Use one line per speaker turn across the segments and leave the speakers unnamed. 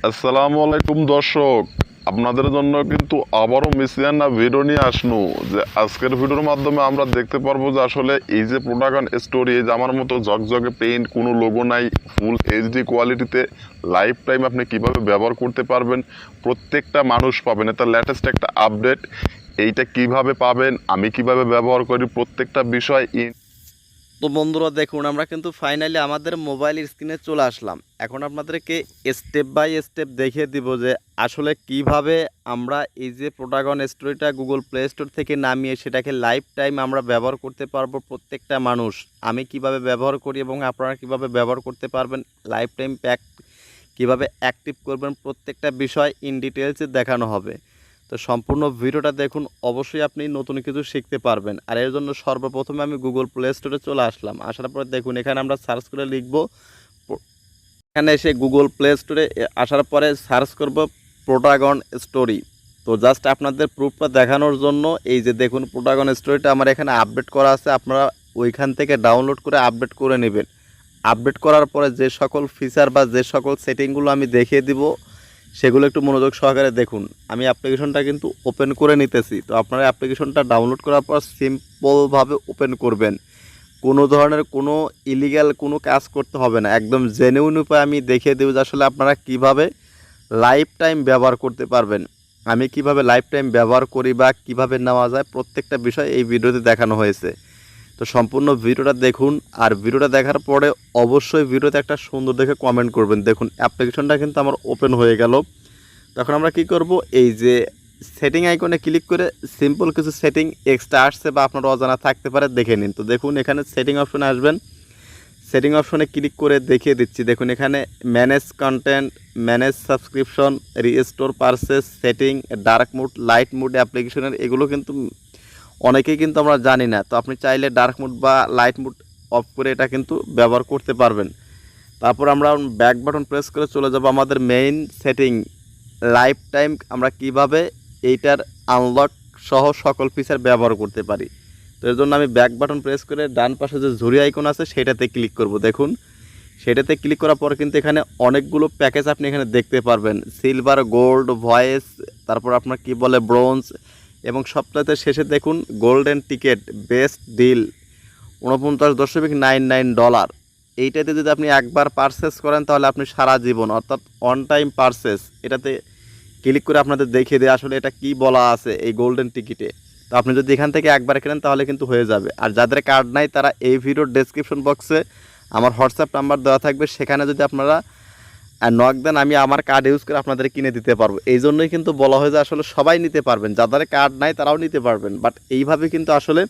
আসসালামু আলাইকুম দর্শক, আপনাদের জন্য কিন্তু আবারও মিসিয়ানা ভিডিও নিয়ে আসনু। যে আজকের ভিডিওর মাধ্যমে আমরা দেখতে পারবো যে আসলে এই যে প্রোটাগন স্টোরি, এই যে আমার মতো ঝকঝকে পেইন্ট, কোনো লোগো নাই, ফুল এইচডি কোয়ালিটিতে লাইফ টাইম আপনি কিভাবে ব্যবহার করতে পারবেন, প্রত্যেকটা মানুষ পাবেন। এটা লেটেস্ট একটা আপডেট। এইটা কিভাবে পাবেন, আমি কিভাবে ব্যবহার করি, প্রত্যেকটা বিষয়
তো বন্ধুরা দেখুন, আমরা কিন্তু ফাইনালি আমাদের মোবাইল স্ক্রিনে চলে আসলাম। এখন আপনাদেরকে স্টেপ বাই স্টেপ দেখিয়ে দিব যে আসলে কিভাবে আমরা এই যে প্রোটাগন স্টোরিটা গুগল প্লে স্টোর থেকে নামিয়ে সেটাকে লাইফ টাইম আমরা ব্যবহার করতে পারবো প্রত্যেকটা মানুষ। আমি কিভাবে ব্যবহার করি এবং আপনারা কিভাবে ব্যবহার করতে পারবেন, লাইফ টাইম প্যাক কিভাবে অ্যাক্টিভ করবেন, প্রত্যেকটা বিষয় ইন ডিটেলসে দেখানো হবে। তো সম্পূর্ণ ভিডিওটা দেখুন, অবশ্যই আপনি নতুন কিছু শিখতে পারবেন। আর এর জন্য সর্বপ্রথমে আমি গুগল প্লে স্টোরে চলে আসলাম। আসার পরে দেখুন, এখানে আমরা সার্চ করে লিখব, এখানে এসে গুগল প্লে স্টোরে আসার পরে সার্চ করব প্রোটাগন স্টোরি। তো জাস্ট আপনাদের প্রুফটা দেখানোর জন্য এই যে দেখুন, প্রোটাগন স্টোরিটা আমার এখানে আপডেট করা আছে। আপনারা ওইখান থেকে ডাউনলোড করে আপডেট করে নেবেন। আপডেট করার পরে যে সকল ফিচার বা যে সকল সেটিংগুলো আমি দেখিয়ে দিব সেগুলো একটু মনোযোগ সহকারে দেখুন। আমি অ্যাপ্লিকেশনটা কিন্তু ওপেন করে নিতেছি। তো আপনারা অ্যাপ্লিকেশনটা ডাউনলোড করার পর সিম্পলভাবে ওপেন করবেন। কোনো ধরনের কোনো ইলিগ্যাল কোনো কাজ করতে হবে না, একদম জেনুইন উপায় আমি দেখিয়ে দেব যে আসলে আপনারা কিভাবে লাইফ টাইম ব্যবহার করতে পারবেন। আমি কিভাবে লাইফ টাইম ব্যবহার করি বা কিভাবে নেওয়া যায়, প্রত্যেকটা বিষয় এই ভিডিওতে দেখানো হয়েছে। তো সম্পূর্ণ ভিডিওটা দেখুন। আর ভিডিওটা দেখার পরে অবশ্যই ভিডিওতে একটা সুন্দর দেখে কমেন্ট করবেন। দেখুন অ্যাপ্লিকেশনটা কিন্তু আমার ওপেন হয়ে গেল। তখন আমরা কি করব, এই যে সেটিং আইকনে ক্লিক করে সিম্পল কিছু সেটিং এক্সট্রা আসছে বা আপনার অজানা থাকতে পারে, দেখে নিন। তো দেখুন এখানে সেটিং অপশনে আসবেন, সেটিং অপশনে ক্লিক করে দেখিয়ে দিচ্ছি। দেখুন এখানে manage content, manage subscription, restore purchase, setting, dark mode, light mode অ্যাপ্লিকেশনের, এগুলো কিন্তু অনেকেই কিন্তু আমরা জানি না। তো আপনি চাইলে ডার্ক মুড বা লাইট মুড অফ করে এটা কিন্তু ব্যবহার করতে পারবেন। তারপর আমরা ব্যাক বাটন প্রেস করে চলে যাব আমাদের মেইন সেটিং, লাইফ টাইম আমরা কিভাবে এইটার আনলক সহ সকল ফিচার ব্যবহার করতে পারি। তো এর জন্য আমি ব্যাক বাটন প্রেস করে ডান পাশে যে ঝুড়ি আইকন আছে সেটাতে ক্লিক করব। দেখুন সেটাতে ক্লিক করার পর কিন্তু এখানে অনেকগুলো প্যাকেজ আপনি এখানে দেখতে পারবেন, সিলভার, গোল্ড, ভয়েস, তারপর আপনার কি বলে ব্রোঞ্জ, এবং সপ্তাহে শেষে দেখুন গোল্ডেন টিকেট বেস্ট ডিল $49.99। এইটাতে যদি আপনি একবার পারচেস করেন তাহলে আপনি সারা জীবন, অর্থাৎ অন টাইম পারচেস, এটাতে ক্লিক করে আপনাদের দেখিয়ে দেয় আসলে এটা কি বলা আছে এই গোল্ডেন টিকিটে। তো আপনি যদি এখান থেকে একবার কেনেন তাহলে কিন্তু হয়ে যাবে। আর যাদের কার্ড নাই তারা এই ভিডিওর ডেসক্রিপশন বক্সে আমার হোয়াটসঅ্যাপ নাম্বার দেওয়া থাকবে, সেখানে যদি আপনারা নক দেন আমি আমার কার্ড ইউজ করে আপনাদের কিনে দিতে পারবো। এই জন্যই কিন্তু বলা হয় যে আসলে সবাই নিতে পারবেন, যাদের কার্ড নাই তারাও নিতে পারবেন। বাট এইভাবে কিন্তু আসলে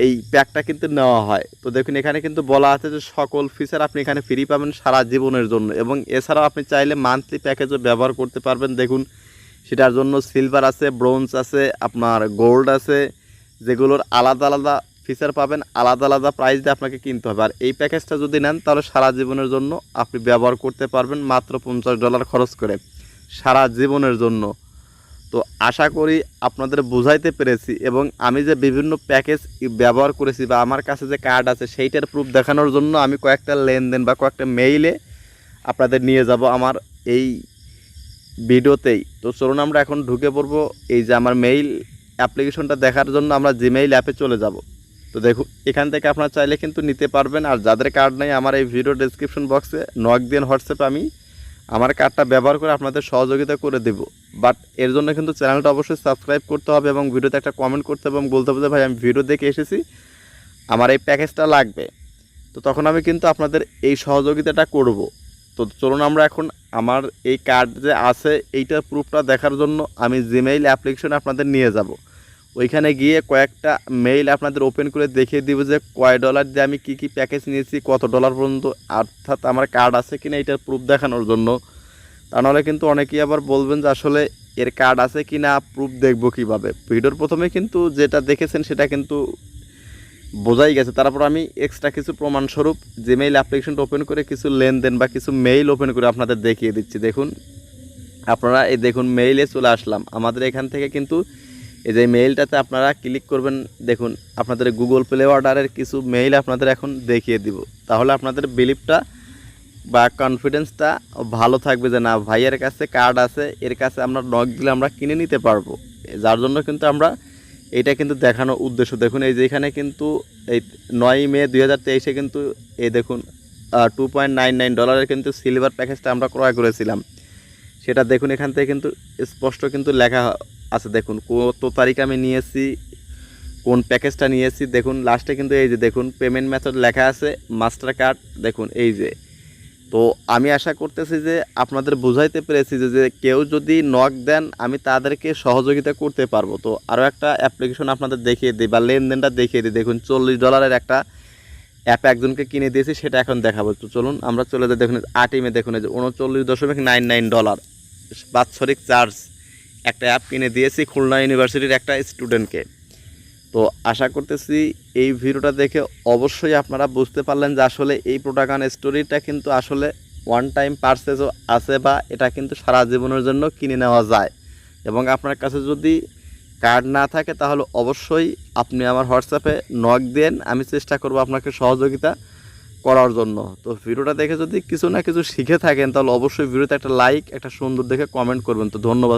এই প্যাকটা কিন্তু নেওয়া হয়। তো দেখুন এখানে কিন্তু বলা আছে যে সকল ফিচার আপনি এখানে ফ্রি পাবেন সারা জীবনের জন্য, এবং এছাড়াও আপনি চাইলে মান্থলি প্যাকেজও ব্যবহার করতে পারবেন। দেখুন সেটার জন্য সিলভার আছে, ব্রোঞ্জ আছে, আপনার গোল্ড আছে, যেগুলোর আলাদা আলাদা ফিচার পাবেন, আলাদা আলাদা প্রাইস দিয়ে আপনাকে কিনতে হবে। আর এই প্যাকেজটা যদি নেন তাহলে সারা জীবনের জন্য আপনি ব্যবহার করতে পারবেন মাত্র $50 খরচ করে সারা জীবনের জন্য। তো আশা করি আপনাদের বুঝাইতে পেরেছি, এবং আমি যে বিভিন্ন প্যাকেজ ব্যবহার করেছি বা আমার কাছে যে কার্ড আছে সেইটার প্রুফ দেখানোর জন্য আমি কয়েকটা লেনদেন বা কয়েকটা মেইলে আপনাদের নিয়ে যাব আমার এই ভিডিওতেই। তো চলুন আমরা এখন ঢুকে পড়বো এই যে আমার মেইল অ্যাপ্লিকেশনটা দেখার জন্য আমরা জিমেইল অ্যাপে চলে যাব। তো দেখুন এখান থেকে আপনারা চাইলে কিন্তু নিতে পারবেন। আর যাদের কার্ড নেই আমার এই ভিডিও ডেসক্রিপশন বক্সে নক দিয়ে হোয়াটসঅ্যাপে আমি আমার কার্ডটা ব্যবহার করে আপনাদের সহযোগিতা করে দেব। বাট এর জন্য কিন্তু চ্যানেলটা অবশ্যই সাবস্ক্রাইব করতে হবে এবং ভিডিওতে একটা কমেন্ট করতে হবে এবং বলতে হবে যে ভাই আমি ভিডিও দেখে এসেছি, আমার এই প্যাকেজটা লাগবে। তো তখন আমি কিন্তু আপনাদের এই সহযোগিতাটা করব। তো চলুন আমরা এখন আমার এই কার্ড যে আছে এইটার প্রুফটা দেখার জন্য আমি জিমেইল অ্যাপ্লিকেশন আপনাদের নিয়ে যাব। ওইখানে গিয়ে কয়েকটা মেইল আপনাদের ওপেন করে দেখিয়ে দিব যে কয় ডলার দিয়ে আমি কি প্যাকেজ নিয়েছি, কত ডলার পর্যন্ত, অর্থাৎ আমার কার্ড আছে কিনা এটার প্রুফ দেখানোর জন্য। তা নাহলে কিন্তু অনেকেই আবার বলবেন যে আসলে এর কার্ড আছে কি না, প্রুফ দেখব কিভাবে। ভিডিওর প্রথমে কিন্তু যেটা দেখেছেন সেটা কিন্তু বোঝাই গেছে। তারপর আমি এক্সট্রা কিছু প্রমাণস্বরূপ জিমেইল অ্যাপ্লিকেশনটা ওপেন করে কিছু লেনদেন বা কিছু মেইল ওপেন করে আপনাদের দেখিয়ে দিচ্ছি। দেখুন আপনারা এই দেখুন মেইলে চলে আসলাম। আমাদের এখান থেকে কিন্তু এই যে মেইলটাতে আপনারা ক্লিক করবেন। দেখুন আপনাদের গুগল প্লে অর্ডারের কিছু মেইল আপনাদের এখন দেখিয়ে দিব, তাহলে আপনাদের বিলিভটা বা কনফিডেন্সটা ভালো থাকবে যে না ভাইয়ের কাছে কার্ড আছে, এর কাছে আমরা নক দিলে আমরা কিনে নিতে পারবো। যার জন্য কিন্তু আমরা এইটা কিন্তু দেখানোর উদ্দেশ্য। দেখুন এই যে এখানে কিন্তু এই 9 মে 2023 কিন্তু এই দেখুন $2.99 কিন্তু সিলভার প্যাকেজটা আমরা ক্রয় করেছিলাম। সেটা দেখুন এখান থেকে কিন্তু স্পষ্ট কিন্তু লেখা আছে, দেখুন কত তারিখ আমি নিয়েছি, কোন প্যাকেজটা নিয়েছি। দেখুন লাস্টে কিন্তু এই যে দেখুন পেমেন্ট মেথড লেখা আছে মাস্টার কার্ড। দেখুন এই যে, তো আমি আশা করতেছি যে আপনাদের বুঝাইতে পেরেছি যে কেউ যদি নক দেন আমি তাদেরকে সহযোগিতা করতে পারবো। তো আরও একটা অ্যাপ্লিকেশন আপনাদের দেখিয়ে দিই বা লেনদেনটা দেখিয়ে দিই। দেখুন $40 একটা অ্যাপ একজনকে কিনে দিয়েছি, সেটা এখন দেখাবো। তো চলুন আমরা চলে যাই। দেখুন 8 মে দেখুন এই যে $39.99 বাৎসরিক চার্জ একটা অ্যাপ কিনে দিয়েছি খুলনা ইউনিভার্সিটির একটা স্টুডেন্টকে। তো আশা করতেছি এই ভিডিওটা দেখে অবশ্যই আপনারা বুঝতে পারলেন যে আসলে এই প্রোটাগান স্টোরিটা কিন্তু আসলে ওয়ান টাইম পারচেজও আছে বা এটা কিন্তু সারা জীবনের জন্য কিনে নেওয়া যায়। এবং আপনার কাছে যদি কার্ড না থাকে তাহলে অবশ্যই আপনি আমার হোয়াটসঅ্যাপে নক দেন, আমি চেষ্টা করব আপনাকে সহযোগিতা করার জন্য। তো ভিডিওটা দেখে যদি কিছু না কিছু শিখে থাকেন তাহলে অবশ্যই ভিডিওতে একটা লাইক, একটা সুন্দর দেখে কমেন্ট করবেন। তো ধন্যবাদ।